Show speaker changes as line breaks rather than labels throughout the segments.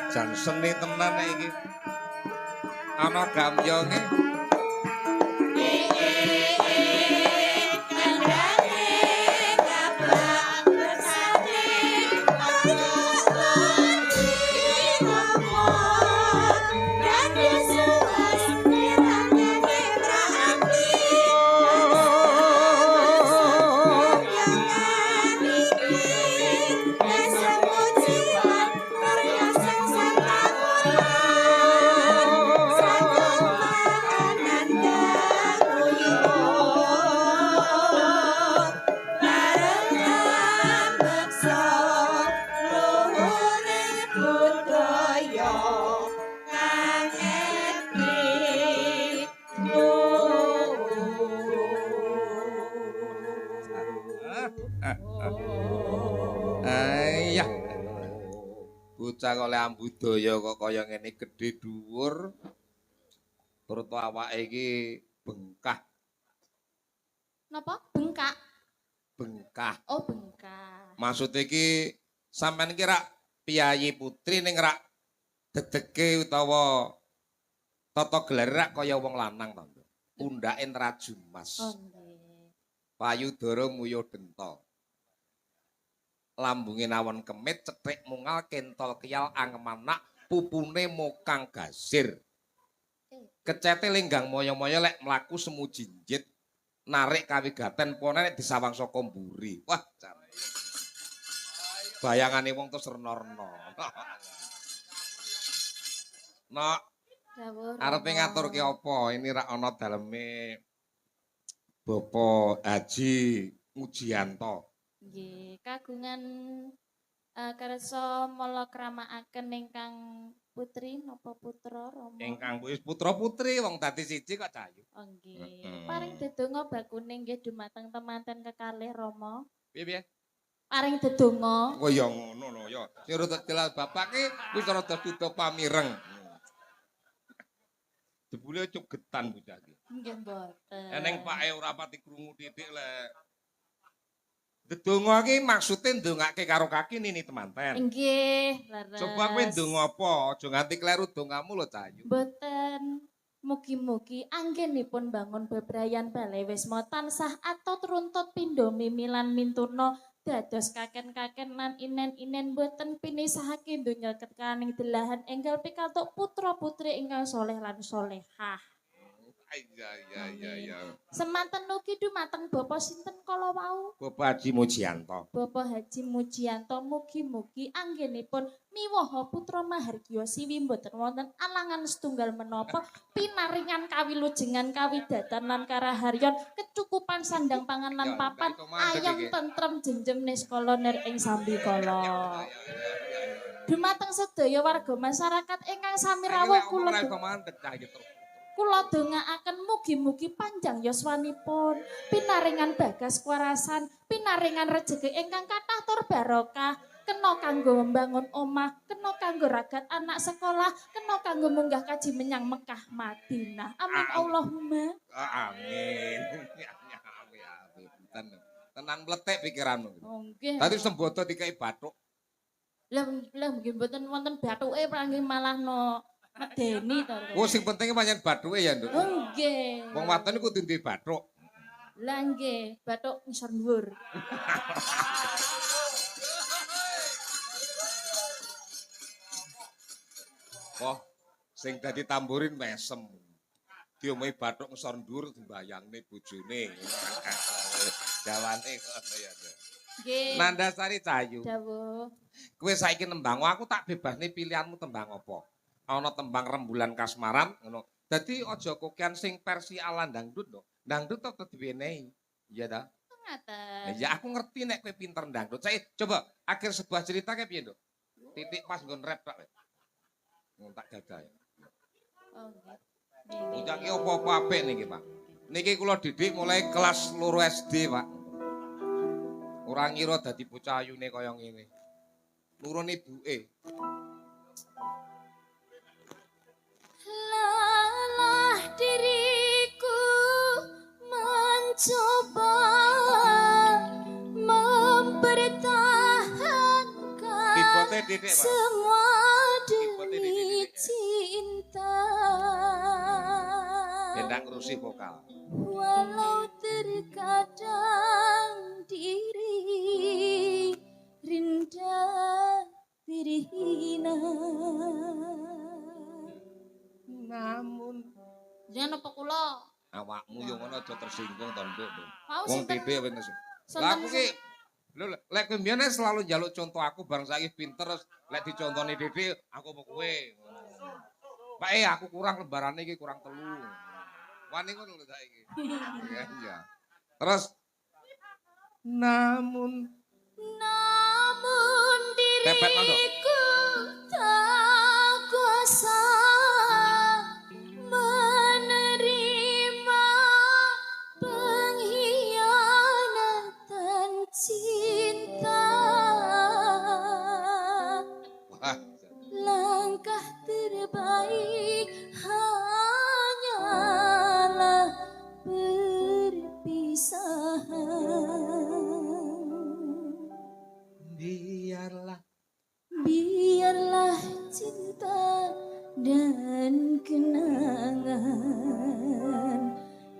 Jan seni tenan iki. Ana gamyonge. Ayah. Bocah kok lek ambudaya kok kaya ngene gedhe dhuwur. Tur awake iki bengkah.
Napa? Bengkak.
Bengkah.
Oh, bengkah.
Maksud iki sampean iki rak piyayi putri ning rak dedege utawa tata gelar rak kaya wong lanang to. Pundhake Raju Mas.
Oh, nggih.
Payudara Muya Denta. Lambunge nawon kemit, cethik mungal, kentol kiyal angemanak, pupune mokang gasir. Kecete lenggang moyo-moyo lek mlaku semu jinjit, narik kawigaten pone nek disawang saka mburi. Wah, jare. Bayangane wong terus rena-rena. Nok, arepe ngaturke apa? Ini rak ana daleme Bapak Haji Mujianto.
Nggih, kagungan kersa mala kramakaken ingkang putri napa putra Rama?
Ingkang wis putra-putri wong dadi siji kok Cahayu.
Oh nggih. Paring dedonga bakune nggih dumateng temanten kekalih Rama.
Piye-piye?
Paring dedonga.
Oh ya ngono lho ya. Sing rada jelas bapak ki wis rada duda pamireng. Jebule cuk getan bocah iki.
Nggih mboten.
Eneng pake ora pati krungu titik lek. Dedonga ki maksude ndongake karo kaki nini temanten.
Nggih, leres.
Coba kowe ndonga apa? Aja nganti kleru dongamu lho Cahayu.
Mboten. Mugi-mugi anggenipun bangun bebrayan Balai Wisma tansah atot runtut pindha mimilan minturna dados kaken-kaken lan inen-inen boten pinisahake donya ketkaning delahan enggal pikantuk putra-putri ingkang soleh lan solehah.
Iya.
Semanten ugi dumateng Bapak sinten kala wau?
Bapak Haji Mujianto.
Bapak Haji Mujianto mugi-mugi anggenipun miwaha putra mahargya siwi mboten wonten alangan setunggal menapa pinaringan kawilujengan kawidatan lan karaharyan kecukupan sandang pangan lan papan ayam tentrem jenjem niskala nir ing sambikala. Dumateng sedaya warga masyarakat ingkang sami rawuh kula dongaaken mugi-mugi panjang yuswanipun, pinaringan bagas kuwarasan, pinaringan rejeki ingkang kathah tur barokah, kena kanggo membangun omah, kena kanggo ragat anak sekolah, kena kanggo munggah kaji menyang Mekah Madinah. Amin Allahumma.
Amin. Tenan mletek pikiranmu.
Oh nggih.
Tadi sembodo dikai bathuk.
Lah nggih mboten wonten bathuke pranggih malah no Medeni to.
Oh sing penting pancen bathuke ya, Nduk.
Oh nggih.
Wong wadon iku kudu duwe bathuk.
Lah nggih, bathuk ngisor dhuwur.
Wah, sing dadi tamborin mesem. Diomahi bathuk ngisor dhuwur dimbayangne bojone. Jawane ngono ya, Nduk.
Nggih.
Nandasari Cahayu.
Dawuh.
Kowe saiki nembang, aku tak bebasne pilihanmu tembang apa. Ana tembang rembulan kasmaran ngono. Dadi aja kokean sing versi ala dangdut lho. Dangdut tetep diwenehi. Iya ta?
Ngaten.
Ya aku ngerti nek kowe pinter dangdut. Saya coba akhir sebuah cerita kayak piye, Nduk? Titik pas nggon rap tok. Tak gagal.
Oh nggih.
Ucap ki apa-apa apik niki, Pak. Niki kula didik mulai kelas 2 SD, Pak. Ora ngira dadi bocah ayune kaya ngene. Nurun ibuke.
Lelah diriku mencoba mempertahankan
Tibote didik, Pak.
semua
Tibote
demi
didik.
cinta.
Bendak ngrusi vokal.
Walau terkadang diri rendah terhina.
Namun
Jangan apa kula?
awakmu yo ngono aja tersinggung to, Nduk.
Mau
Wong
sinten?
titik wis. Lah
Sonten-
aku ki lho lek kowe mbiyen selalu njaluk contoh aku bareng saiki pinter lek dicontoni Didik aku apa kowe. Pak aku kurang lembarane iki kurang 3. Wani ngono lho saiki. Iya iya. Terus namun Pepet, Mando.
diriku tak kuasa menerima pengkhianatan cinta.
wah
Langkah terbaik hanyalah perpisahan. Biarlah cinta dan kenangan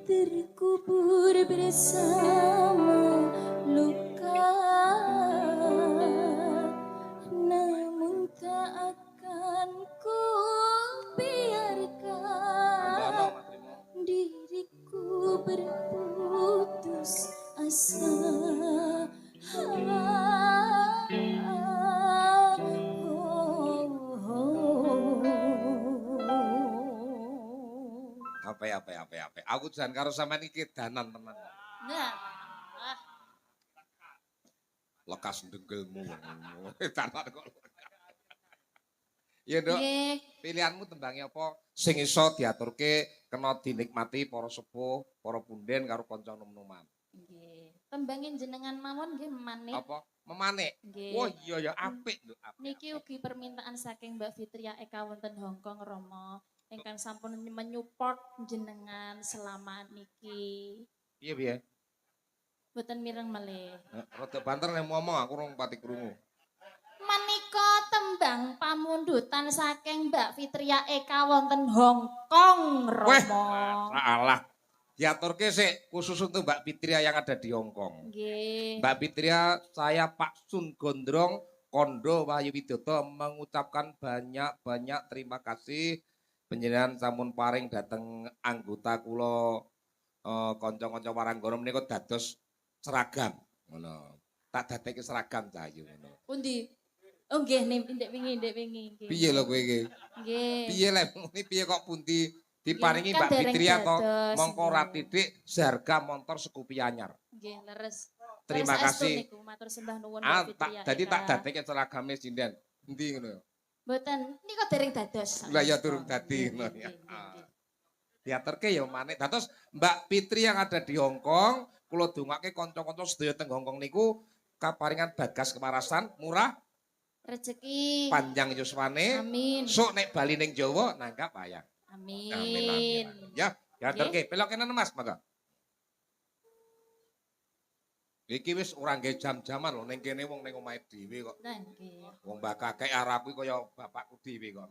terkubur bersama luka. Namun tak akan ku biarkan diriku berputus asa.
Apa. Aku jan karo sampean iki danan tenan.
Nah,
Lekas ndenggelmu. Danan kok. Ya, Nduk.
nggih.
Pilihanmu tembange apa sing iso diaturke kena dinikmati para sepuh, para punden karo kanca nom-noman.
Nggih. Tembangin jenengan mawon nggih manik.
Apa? Memanik.
Nggih.
Wah, iya ya apik, Nduk. Apik.
Niki ugi permintaan saking Mbak Fitria Eka wonten Hongkong Rama ingkang sampun menyupport jenengan selama niki.
Piye?
Boten mireng malih.
Rada banter nek ngomong aku rung pati krungu.
Menika tembang pamundutan saking Mbak Fitria Eka wonten Hongkong
Weh,
Rama.
salah. Diaturke sik khusus untuk Mbak Fitria yang ada di Hongkong.
Nggih.
Mbak Fitria, saya Pak Sun Gondrong Kondo Wahyu Widodo mengucapkan banyak terima kasih panjenengan sampun paring dateng anggota kula kanca-kanca Waranggana menika dados seragam ngono. Tak dadekke seragam Cahayu ngono.
Pundi? Oh nggih ndek wingi nggih.
Piye lho kowe iki?
Nggih.
Piye lek muni piye kok pundi diparingi
Kan
Mbak
dereng
Fitria to
dados,
mongko
nggih.
ora titik seharga motor Scoopy anyar.
Nggih, leres.
Terima
Leres astu
kasih.
Niku, matur sembah nuwun
Ah,
Mbak Fitria.
tadi tak
Eka.
dadekke seragame sinden. Endi ngono?
Mboten, niku dereng dados.
Lah ya durung dadi ngono ya. Diaturke ya manik. Dados Mbak Fitri yang ada di Hongkong, kula dongake kanca-kanca sedaya teng Hongkong niku kaparingan bagas kewarasan, murah,
Rezeki.
panjang yuswane.
Amin.
Sok nek bali ning Jawa nanggap wayang.
Amin.
Ya, diaturke. Pelok kene Mas, monggo. Iki wis ora nggih jam-jaman lho ning kene wong ning omahe dhewe kok.
Nah, nggih.
Wong mbak kakek arep kuwi kaya bapakku dhewe kok.